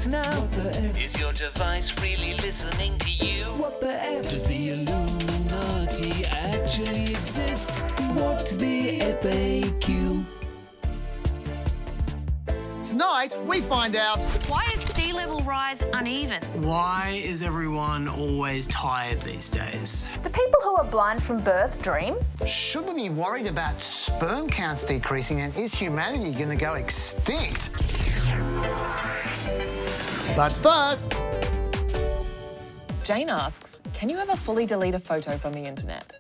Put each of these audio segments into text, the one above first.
F now? What the F? Is your device really listening to you? What the F? Does the Illuminati actually exist? What's the FAQ? Tonight, we find out... Why is sea level rise uneven? Why is everyone always tired these days? Do people who are blind from birth dream? Should we be worried about sperm counts decreasing, and is humanity going to go extinct? But first... Jane asks, can you ever fully delete a photo from the internet?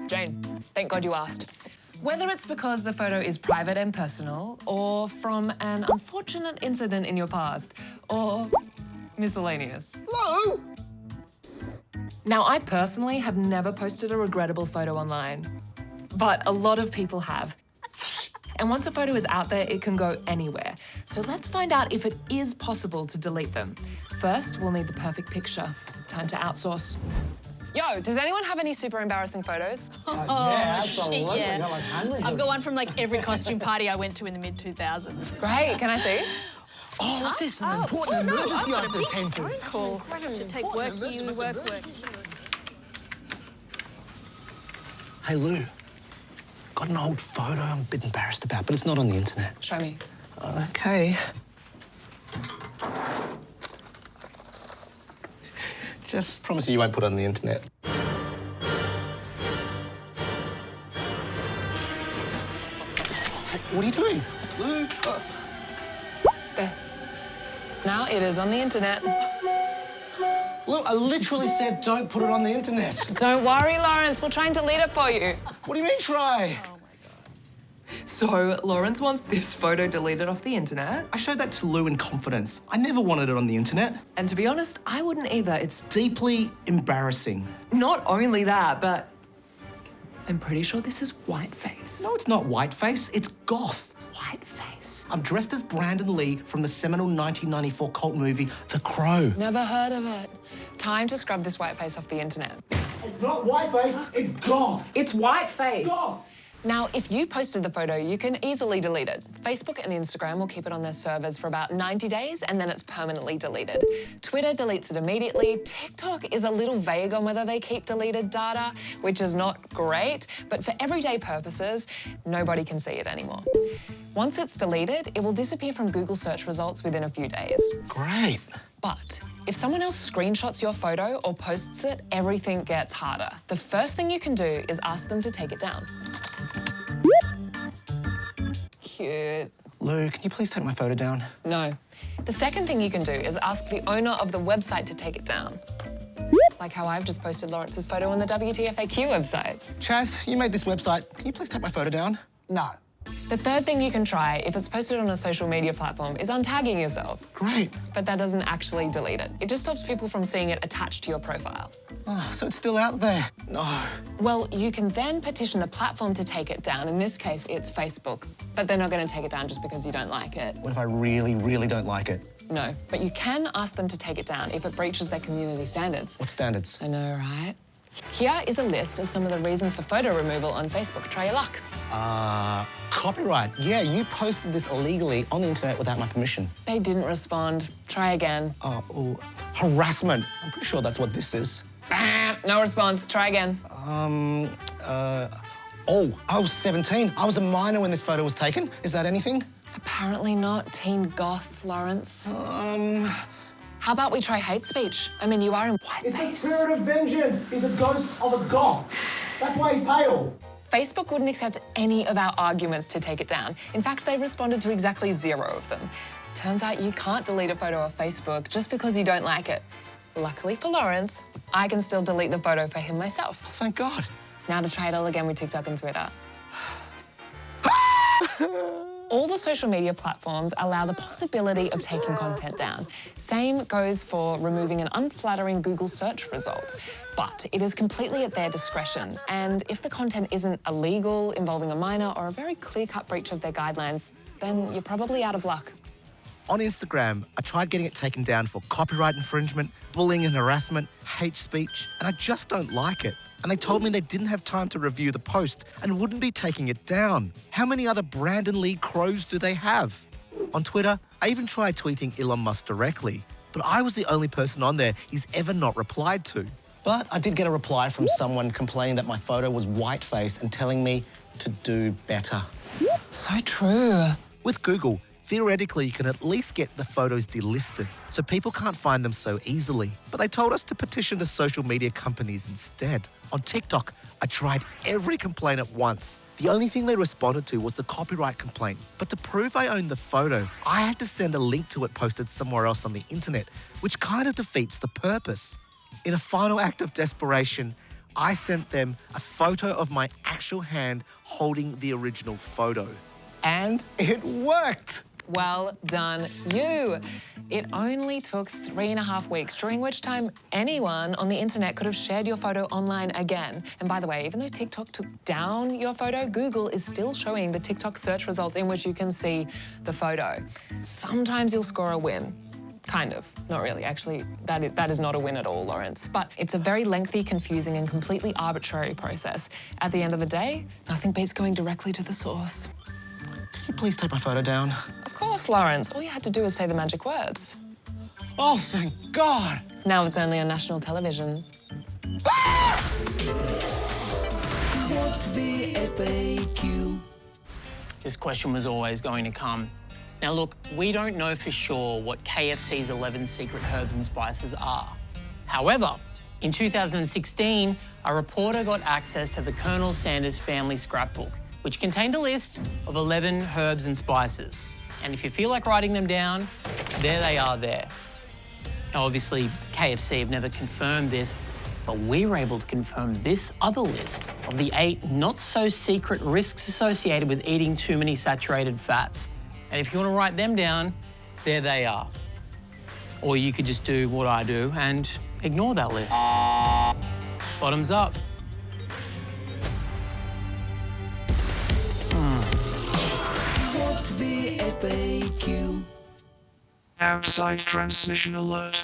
Jane, thank God you asked. Whether it's because the photo is private and personal, or from an unfortunate incident in your past, or miscellaneous. Hello? Now, I personally have never posted a regrettable photo online, but a lot of people have. And once a photo is out there, it can go anywhere. So let's find out if it is possible to delete them. First, we'll need the perfect picture. Time to outsource. Yo, does anyone have any super embarrassing photos? Yeah, absolutely. yeah. Got like hundreds I've of got one from like every costume party I went to in the mid-2000s. Great, can I see? Oh, what's this? An important emergency I have to attend to. Cool. Should take work, you work. Hey, Lou. Got an old photo I'm a bit embarrassed about, but it's not on the internet. Show me. Okay. Just promise you won't put it on the internet. Hey, what are you doing? Lou? There. Now it is on the internet. Lou, I literally said don't put it on the internet. Don't worry, Lawrence, we'll try and delete it for you. What do you mean, try? So, Lawrence wants this photo deleted off the internet. I showed that to Lou in confidence. I never wanted it on the internet. And to be honest, I wouldn't either. It's Deeply embarrassing. not only that, but I'm pretty sure this is whiteface. No, it's not whiteface, it's goth. Whiteface. I'm dressed as Brandon Lee from the seminal 1994 cult movie, The Crow. Never heard of it. Time to scrub this whiteface off the internet. It's not whiteface, it's gone. It's whiteface. Gone. Now, if you posted the photo, you can easily delete it. Facebook and Instagram will keep it on their servers for about 90 days and then it's permanently deleted. Twitter deletes it immediately. TikTok is a little vague on whether they keep deleted data, which is not great, but for everyday purposes, nobody can see it anymore. Once it's deleted, it will disappear from Google search results within a few days. Great. But if someone else screenshots your photo or posts it, everything gets harder. The first thing you can do is ask them to take it down. Cute. Lou, can you please take my photo down? No. The second thing you can do is ask the owner of the website to take it down. Like how I've just posted Lawrence's photo on the WTFAQ website. Chaz, you made this website. Can you please take my photo down? No. The third thing you can try, if it's posted on a social media platform, is untagging yourself. Great. But that doesn't actually delete it. It just stops people from seeing it attached to your profile. Oh, so it's still out there? No. Well, you can then petition the platform to take it down. In this case, it's Facebook. But they're not going to take it down just because you don't like it. What if I really, really don't like it? No, but you can ask them to take it down if it breaches their community standards. What standards? I know, right? Here is a list of some of the reasons for photo removal on Facebook. Try your luck. Copyright. Yeah, you posted this illegally on the internet without my permission. They didn't respond. Try again. Harassment. I'm pretty sure that's what this is. No response. Try again. I was 17. I was a minor when this photo was taken. Is that anything? Apparently not. Teen goth, Lawrence. How about we try hate speech? I mean, you are in whiteface. It's the spirit of vengeance. He's a ghost of a goth. That's why he's pale. Facebook wouldn't accept any of our arguments to take it down. In fact, they responded to exactly 0 of them. Turns out you can't delete a photo of Facebook just because you don't like it. Luckily for Lawrence, I can still delete the photo for him myself. Oh, thank God. Now to try it all again with TikTok and Twitter. All the social media platforms allow the possibility of taking content down. Same goes for removing an unflattering Google search result. But it is completely at their discretion. And if the content isn't illegal, involving a minor, or a very clear-cut breach of their guidelines, then you're probably out of luck. On Instagram, I tried getting it taken down for copyright infringement, bullying and harassment, hate speech, and I just don't like it. And they told me they didn't have time to review the post and wouldn't be taking it down. How many other Brandon Lee crows do they have? On Twitter, I even tried tweeting Elon Musk directly, but I was the only person on there he's ever not replied to. But I did get a reply from someone complaining that my photo was whiteface and telling me to do better. So true. With Google, theoretically, you can at least get the photos delisted, so people can't find them so easily. But they told us to petition the social media companies instead. On TikTok, I tried every complaint at once. The only thing they responded to was the copyright complaint. But to prove I owned the photo, I had to send a link to it posted somewhere else on the internet, which kind of defeats the purpose. In a final act of desperation, I sent them a photo of my actual hand holding the original photo. And it worked! Well done, you. It only took 3.5 weeks, during which time anyone on the internet could have shared your photo online again. And by the way, even though TikTok took down your photo, Google is still showing the TikTok search results in which you can see the photo. Sometimes you'll score a win. Kind of. Not really. Actually, that is not a win at all, Lawrence. But it's a very lengthy, confusing, and completely arbitrary process. At the end of the day, nothing beats going directly to the source. Could you please take my photo down? Of course, Lawrence. All you had to do was say the magic words. Oh, thank God! Now it's only on national television. What's the FAQ? This question was always going to come. Now look, we don't know for sure what KFC's 11 secret herbs and spices are. However, in 2016, a reporter got access to the Colonel Sanders family scrapbook, which contained a list of 11 herbs and spices. And if you feel like writing them down, there they are there. Now, obviously, KFC have never confirmed this, but we were able to confirm this other list of the 8 not-so-secret risks associated with eating too many saturated fats. And if you want to write them down, there they are. Or you could just do what I do and ignore that list. Bottoms up. What's the FAQ? Outside transmission alert.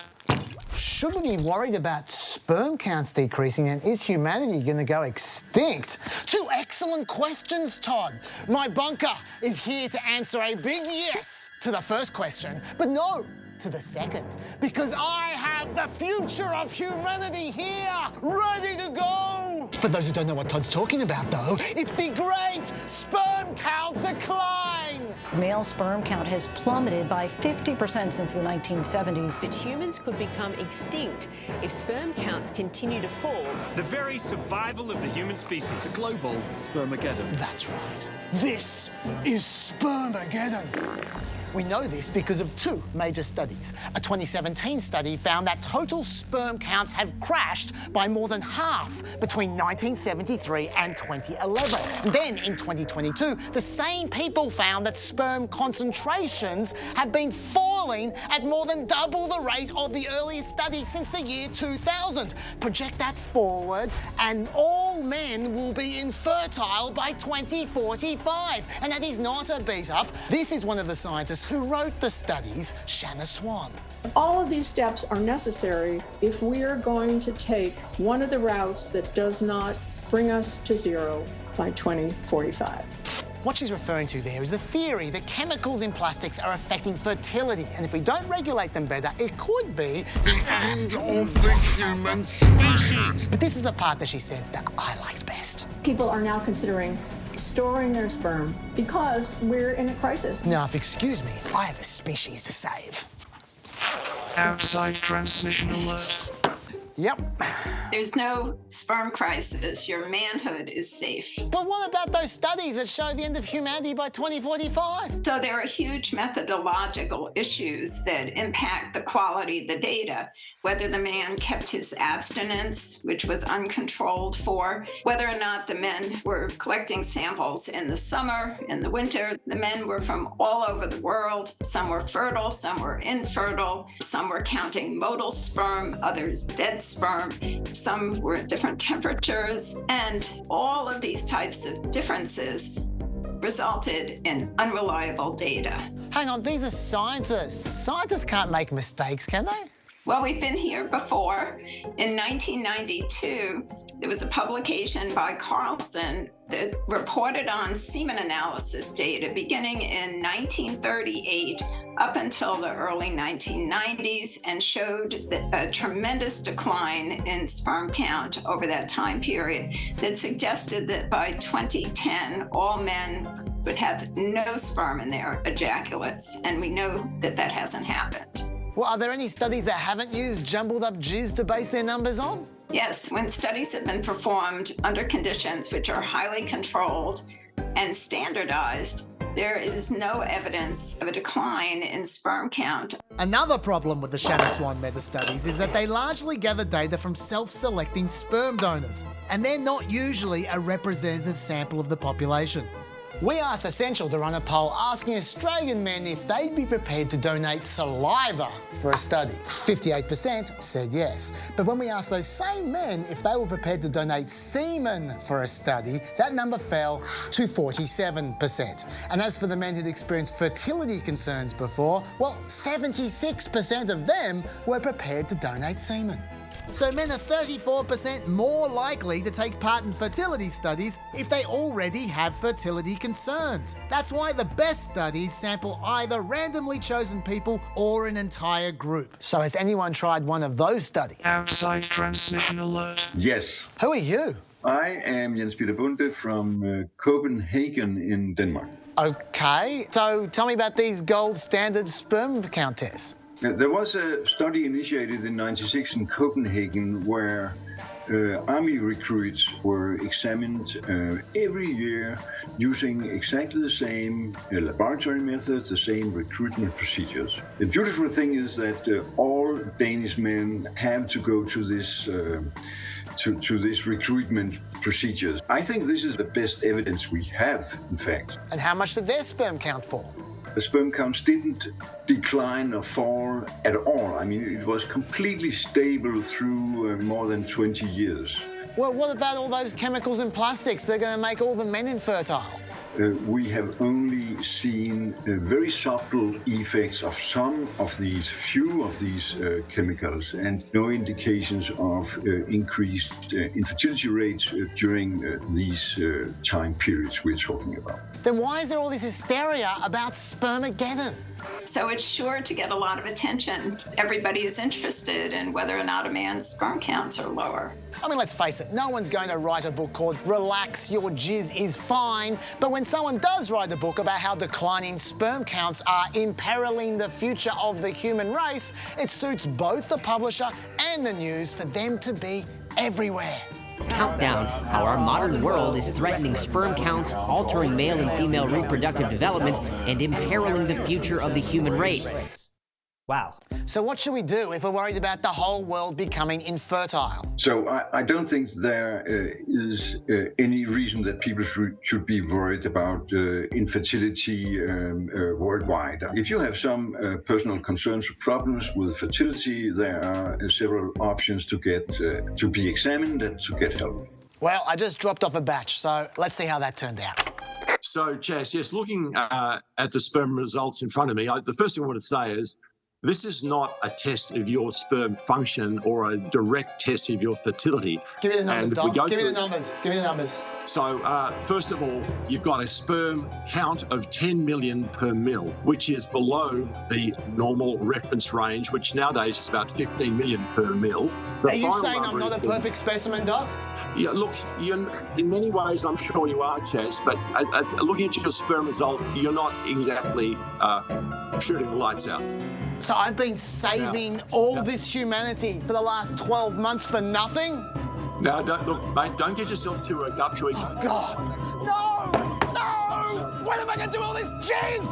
Should we be worried about sperm counts decreasing, and is humanity going to go extinct? Two excellent questions, Todd. My bunker is here to answer a big yes to the first question, but no to the second, because I have the future of humanity here, ready to go. For those who don't know what Todd's talking about, though, it's the great sperm count decline. Male sperm count has plummeted by 50% since the 1970s. That humans could become extinct if sperm counts continue to fall. The very survival of the human species. The global spermageddon. That's right. This is Spermageddon. We know this because of two major studies. A 2017 study found that total sperm counts have crashed by more than half between 1973 and 2011. Then in 2022, the same people found that sperm concentrations have been falling at more than double the rate of the earliest study since the year 2000. Project that forward and all men will be infertile by 2045. And that is not a beat up. This is one of the scientists who wrote the studies, Shanna Swan. All of these steps are necessary if we are going to take one of the routes that does not bring us to zero by 2045. What she's referring to there is the theory that chemicals in plastics are affecting fertility, and if we don't regulate them better, it could be the end of the human species. But this is the part that she said that I liked best. People are now considering storing their sperm because we're in a crisis. Now, if you excuse me, I have a species to save. Outside transmission alert. Yep. There's no sperm crisis. Your manhood is safe. But what about those studies that show the end of humanity by 2045? So there are huge methodological issues that impact the quality of the data, whether the man kept his abstinence, which was uncontrolled for, whether or not the men were collecting samples in the summer, in the winter. The men were from all over the world. Some were fertile, some were infertile, some were counting motile sperm, others dead sperm. Some were at different temperatures, and all of these types of differences resulted in unreliable data. Hang on, these are scientists. Scientists can't make mistakes, can they? Well, we've been here before. In 1992, There was a publication by Carlson that reported on semen analysis data beginning in 1938 up until the early 1990s and showed a tremendous decline in sperm count over that time period that suggested that by 2010, all men would have no sperm in their ejaculates, and we know that that hasn't happened. Well, are there any studies that haven't used jumbled up jizz to base their numbers on? Yes, when studies have been performed under conditions which are highly controlled and standardized, there is no evidence of a decline in sperm count. Another problem with the Shanna Swan meta-studies is that they largely gather data from self-selecting sperm donors, and they're not usually a representative sample of the population. We asked Essential to run a poll asking Australian men if they'd be prepared to donate saliva for a study. 58% said yes. But when we asked those same men if they were prepared to donate semen for a study, that number fell to 47%. And as for the men who'd experienced fertility concerns before, well, 76% of them were prepared to donate semen. So men are 34% more likely to take part in fertility studies if they already have fertility concerns. That's why the best studies sample either randomly chosen people or an entire group. So has anyone tried one of those studies? Outside transmission alert. Yes. Who are you? I am Jens Peter Bunde from Copenhagen in Denmark. Okay, so tell me about these gold standard sperm count tests. There was a study initiated in '96 in Copenhagen where army recruits were examined every year using exactly the same laboratory methods, the same recruitment procedures. The beautiful thing is that all Danish men have to go to this to this recruitment procedures. I think this is the best evidence we have, in fact. And how much did their sperm count fall? The sperm counts didn't decline or fall at all. I mean, it was completely stable through more than 20 years. Well, what about all those chemicals and plastics? They're going to make all the men infertile. We have only seen very subtle effects of few of these chemicals, and no indications of increased infertility rates during these time periods we're talking about. Then why is there all this hysteria about spermageddon? So it's sure to get a lot of attention. Everybody is interested in whether or not a man's sperm counts are lower. I mean, let's face it, no one's going to write a book called Relax, Your Jizz is Fine. But when someone does write a book about how declining sperm counts are imperiling the future of the human race, it suits both the publisher and the news for them to be everywhere. Countdown, how our modern world is threatening sperm counts, altering male and female reproductive development, and imperiling the future of the human race. Wow. So what should we do if we're worried about the whole world becoming infertile? So I don't think there is any reason that people should be worried about infertility worldwide. If you have some personal concerns or problems with fertility, there are several options to get to be examined and to get help. Well, I just dropped off a batch, so let's see how that turned out. So, Chas, yes, looking at the sperm results in front of me, the first thing I want to say is this is not a test of your sperm function or a direct test of your fertility. Give me the numbers, Dom. Give me the numbers. Give me the numbers. So, first of all, you've got a sperm count of 10 million per mil, which is below the normal reference range, which nowadays is about 15 million per mil. Are you saying I'm not a perfect specimen, Doc? Yeah, look, in many ways, I'm sure you are, Chas, but looking at your sperm result, you're not exactly shooting the lights out. So I've been saving all this humanity for the last 12 months for nothing? No, look, mate, don't get yourself too worked up to each. Oh, God. No! No! When am I going to do all this jizz?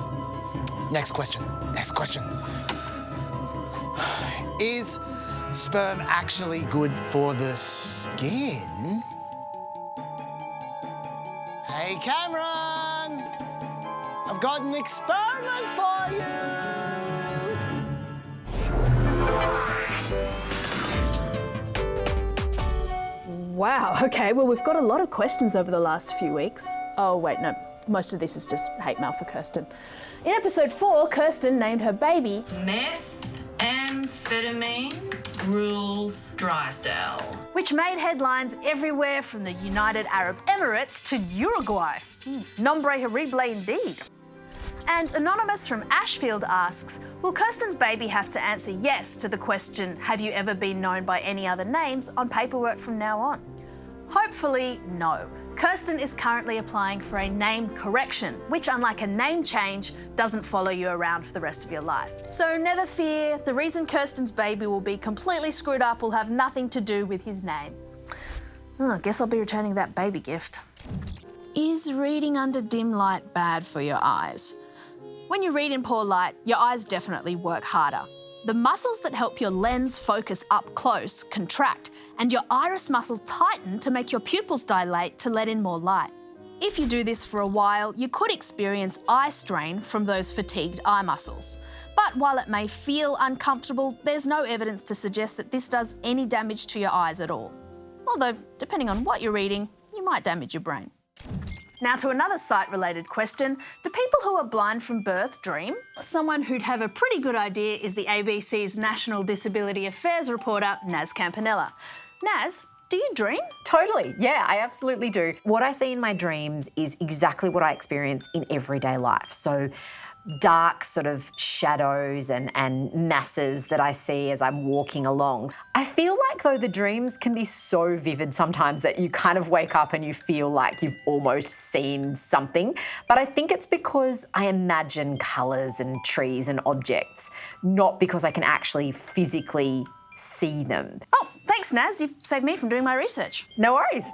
Next question. Is sperm actually good for the skin? Hey, Cameron! I've got an experiment for you! Wow, okay, well, we've got a lot of questions over the last few weeks. Oh, wait, no, most of this is just hate mail for Kirsten. In episode 4, Kirsten named her baby methamphetamine. rules Drysdale. Which made headlines everywhere from the United Arab Emirates to Uruguay. Nombre horrible indeed. And Anonymous from Ashfield asks, will Kirsten's baby have to answer yes to the question, have you ever been known by any other names, on paperwork from now on? Hopefully, no. Kirsten is currently applying for a name correction, which, unlike a name change, doesn't follow you around for the rest of your life. So never fear, the reason Kirsten's baby will be completely screwed up will have nothing to do with his name. I guess I'll be returning that baby gift. Is reading under dim light bad for your eyes? When you read in poor light, your eyes definitely work harder. The muscles that help your lens focus up close contract, and your iris muscles tighten to make your pupils dilate to let in more light. If you do this for a while, you could experience eye strain from those fatigued eye muscles. But while it may feel uncomfortable, there's no evidence to suggest that this does any damage to your eyes at all. Although, depending on what you're reading, you might damage your brain. Now to another sight-related question. Do people who are blind from birth dream? Someone who'd have a pretty good idea is the ABC's National Disability Affairs reporter, Naz Campanella. Naz, do you dream? Totally, yeah, I absolutely do. What I see in my dreams is exactly what I experience in everyday life. So dark sort of shadows and masses that I see as I'm walking along. I feel like, though, the dreams can be so vivid sometimes that you kind of wake up and you feel like you've almost seen something. But I think it's because I imagine colours and trees and objects, not because I can actually physically see them. Oh, thanks, Naz. You've saved me from doing my research. No worries.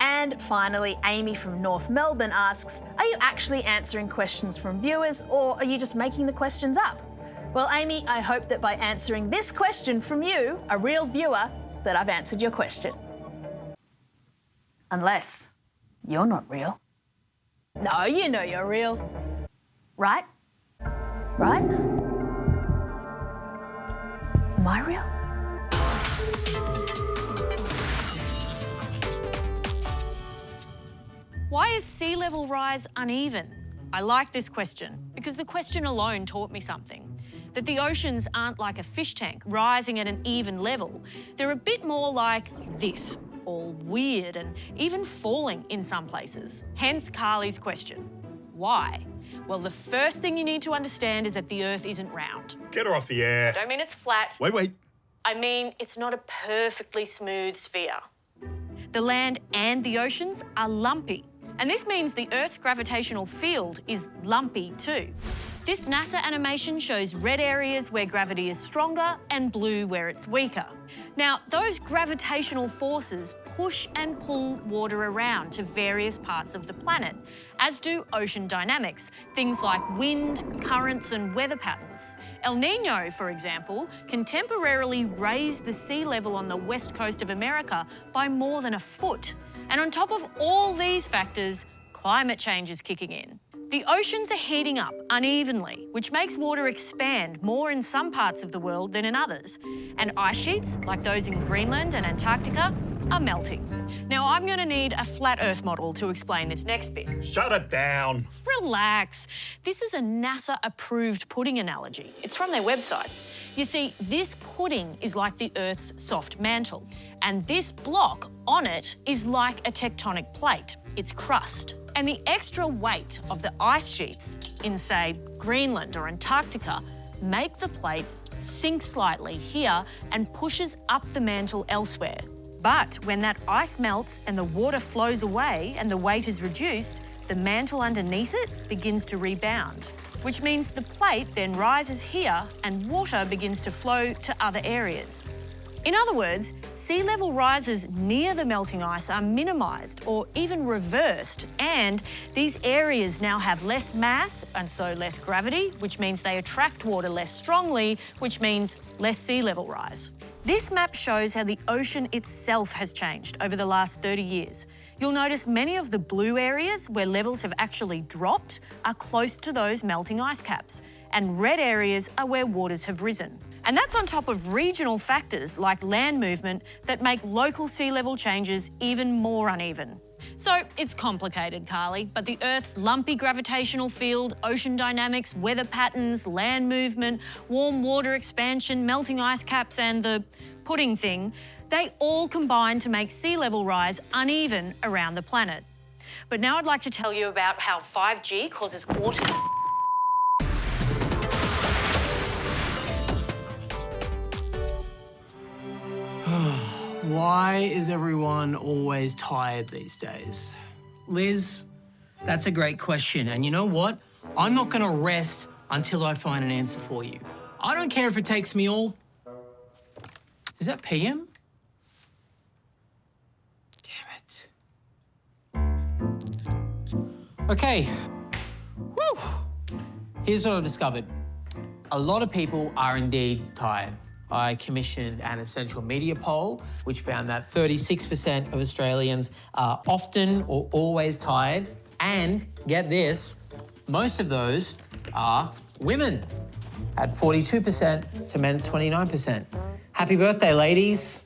And finally, Amy from North Melbourne asks, are you actually answering questions from viewers, or are you just making the questions up? Well, Amy, I hope that by answering this question from you, a real viewer, that I've answered your question. Unless you're not real. No, you know you're real. Right? Right? Am I real? Why is sea level rise uneven? I like this question because the question alone taught me something. That the oceans aren't like a fish tank rising at an even level. They're a bit more like this, all weird and even falling in some places. Hence Carly's question. Why? Well, the first thing you need to understand is that the Earth isn't round. Get her off the air. Don't mean it's flat. Wait. I mean it's not a perfectly smooth sphere. The land and the oceans are lumpy. And this means the Earth's gravitational field is lumpy too. This NASA animation shows red areas where gravity is stronger and blue where it's weaker. Now, those gravitational forces push and pull water around to various parts of the planet, as do ocean dynamics, things like wind, currents and weather patterns. El Nino, for example, can temporarily raise the sea level on the west coast of America by more than a foot. And on top of all these factors, climate change is kicking in. The oceans are heating up unevenly, which makes water expand more in some parts of the world than in others. And ice sheets, like those in Greenland and Antarctica, are melting. Now, I'm going to need a flat Earth model to explain this next bit. Shut it down. Relax. This is a NASA-approved pudding analogy. It's from their website. You see, this pudding is like the Earth's soft mantle, and this block on it is like a tectonic plate, its crust. And the extra weight of the ice sheets in, say, Greenland or Antarctica make the plate sink slightly here and pushes up the mantle elsewhere. But when that ice melts and the water flows away and the weight is reduced, the mantle underneath it begins to rebound, which means the plate then rises here and water begins to flow to other areas. In other words, sea level rises near the melting ice are minimised or even reversed, and these areas now have less mass and so less gravity, which means they attract water less strongly, which means less sea level rise. This map shows how the ocean itself has changed over the last 30 years. You'll notice many of the blue areas where levels have actually dropped are close to those melting ice caps, and red areas are where waters have risen. And that's on top of regional factors like land movement that make local sea level changes even more uneven. So it's complicated, Carly, but the Earth's lumpy gravitational field, ocean dynamics, weather patterns, land movement, warm water expansion, melting ice caps, and the pudding thing, they all combine to make sea level rise uneven around the planet. But now I'd like to tell you about how 5G causes water... Why is everyone always tired these days? Liz, that's a great question. And you know what? I'm not going to rest until I find an answer for you. I don't care if it takes me all... Is that PM? Damn it. Okay. Whew. Here's what I've discovered. A lot of people are indeed tired. I commissioned an essential media poll, which found that 36% of Australians are often or always tired. And get this, most of those are women, at 42% to men's 29%. Happy birthday, ladies.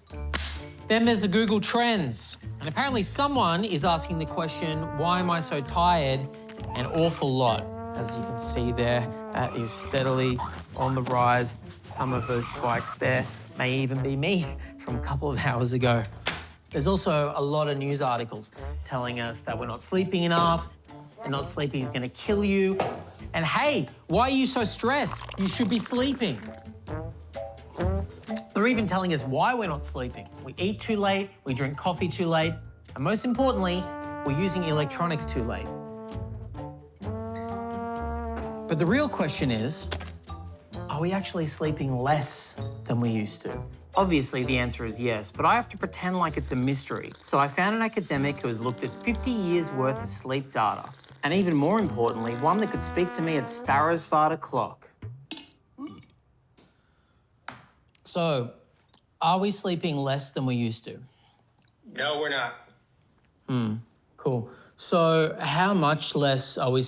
Then there's the Google Trends. And apparently someone is asking the question, why am I so tired? An awful lot. As you can see there, that is steadily on the rise. Some of those spikes there may even be me from a couple of hours ago. There's also a lot of news articles telling us that we're not sleeping enough, and not sleeping is gonna kill you. And hey, why are you so stressed? You should be sleeping. They're even telling us why we're not sleeping. We eat too late, we drink coffee too late, and most importantly, we're using electronics too late. But the real question is, are we actually sleeping less than we used to? Obviously, the answer is yes, but I have to pretend like it's a mystery. So I found an academic who has looked at 50 years' worth of sleep data, and even more importantly, one that could speak to me at sparrow's fart o'clock. So, are we sleeping less than we used to? No, we're not. Cool. So, how much less are we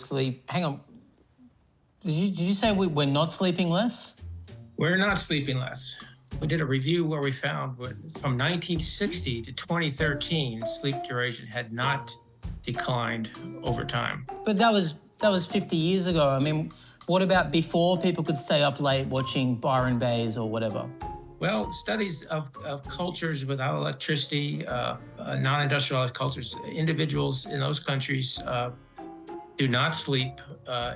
Hang on. Did you say we're not sleeping less? We're not sleeping less. We did a review where we found from 1960 to 2013, sleep duration had not declined over time. But that was 50 years ago. I mean, what about before people could stay up late watching Byron Bays or whatever? Well, studies of cultures without electricity, non-industrialized cultures, individuals in those countries do not sleep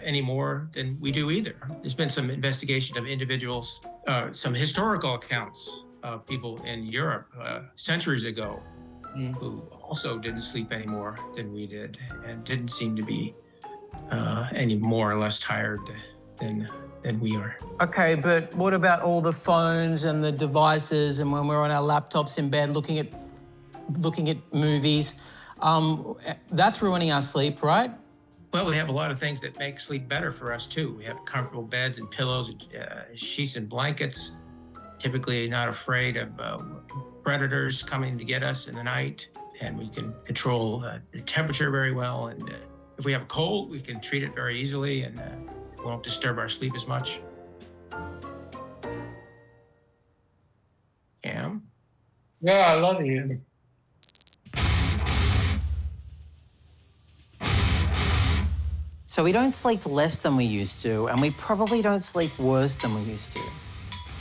any more than we do either. There's been some investigation of individuals, some historical accounts of people in Europe centuries ago who also didn't sleep any more than we did and didn't seem to be any more or less tired than we are. Okay, but what about all the phones and the devices and when we're on our laptops in bed looking at movies? That's ruining our sleep, right? Well, we have a lot of things that make sleep better for us, too. We have comfortable beds and pillows, and, sheets and blankets, typically not afraid of predators coming to get us in the night, and we can control the temperature very well. And if we have a cold, we can treat it very easily, and it won't disturb our sleep as much. Cam? Yeah, I love you. So we don't sleep less than we used to, and we probably don't sleep worse than we used to.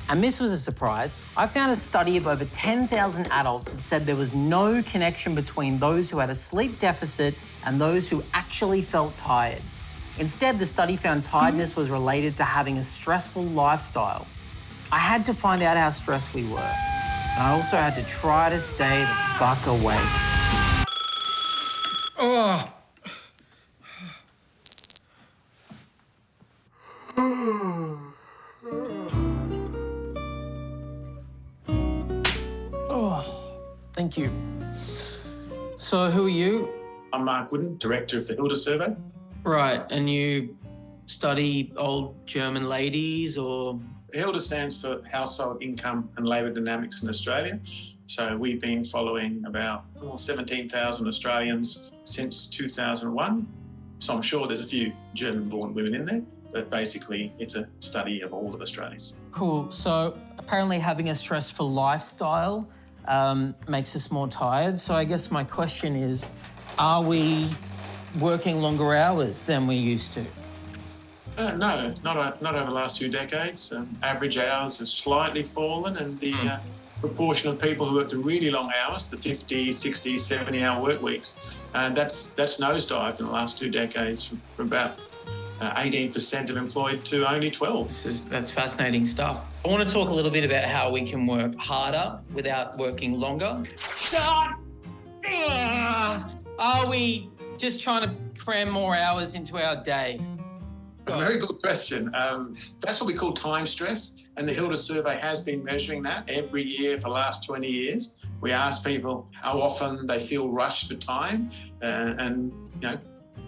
And this was a surprise. I found a study of over 10,000 adults that said there was no connection between those who had a sleep deficit and those who actually felt tired. Instead, the study found tiredness was related to having a stressful lifestyle. I had to find out how stressed we were. And I also had to try to stay the fuck awake. Oh. Oh, thank you. So who are you? I'm Mark Wooden, Director of the Hilda Survey. Right, and you study old German ladies or? HILDA stands for Household Income and Labour Dynamics in Australia. So we've been following about 17,000 Australians since 2001. So I'm sure there's a few German-born women in there, but basically it's a study of all of Australians. Cool. So apparently having a stressful lifestyle makes us more tired. So I guess my question is, Are we working longer hours than we used to? No, not over the last 2 decades. Average hours have slightly fallen, and the proportion of people who work the really long hours, the 50, 60, 70-hour work weeks, that's nosedived in the last 2 decades from about 18% of employed to only 12%. That's fascinating stuff. I want to talk a little bit about how we can work harder without working longer. Are we just trying to cram more hours into our day? A very good question. That's what we call time stress, and the Hilda survey has been measuring that every year for the last 20 years. We ask people how often they feel rushed for time, and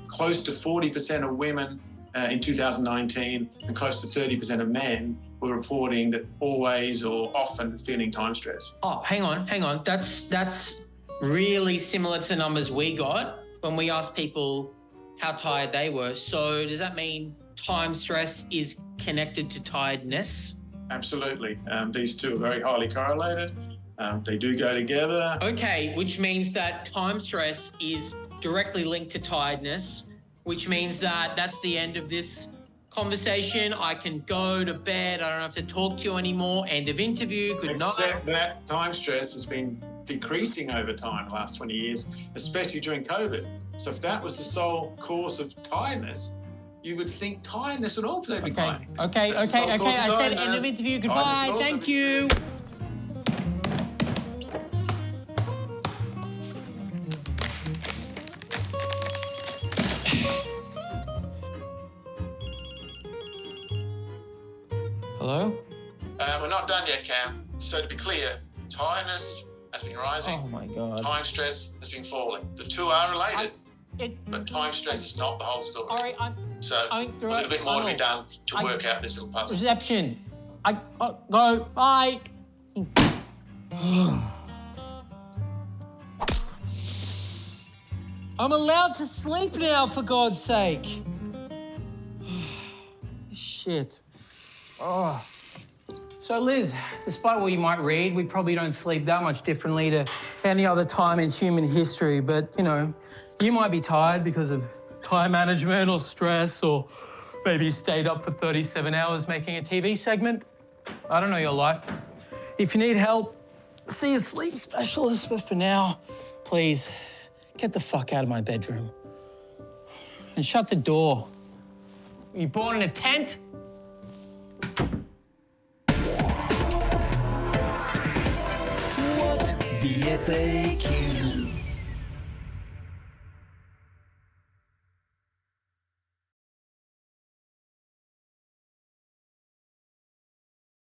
close to 40% of women in 2019 and close to 30% of men were reporting that always or often feeling time stress. Oh, hang on. That's really similar to the numbers we got when we asked people how tired they were. So does that mean time stress is connected to tiredness? Absolutely. These two are very highly correlated. They do go together. Okay, which means that time stress is directly linked to tiredness, which means that that's the end of this conversation. I can go to bed. I don't have to talk to you anymore. End of interview. Good night. Except that time stress has been decreasing over time the last 20 years, especially during COVID. So if that was the sole cause of tiredness, you would think tiredness would also be declining. Okay. I said end of interview. Goodbye. Thank you. Hello? We're not done yet, Cam. So to be clear, tiredness has been rising. Oh my God. Time stress has been falling. The two are related, but time stress is not the whole story. All right, a little bit more to be done to work out this little puzzle. Reception. Go. Bye. I'm allowed to sleep now, for God's sake. Shit. Oh. So, Liz, despite what you might read, we probably don't sleep that much differently to any other time in human history. But, you might be tired because of time management or stress, or maybe you stayed up for 37 hours making a TV segment. I don't know your life. If you need help, see a sleep specialist. But for now, please, get the fuck out of my bedroom. And shut the door. Were you born in a tent? What the FAQ?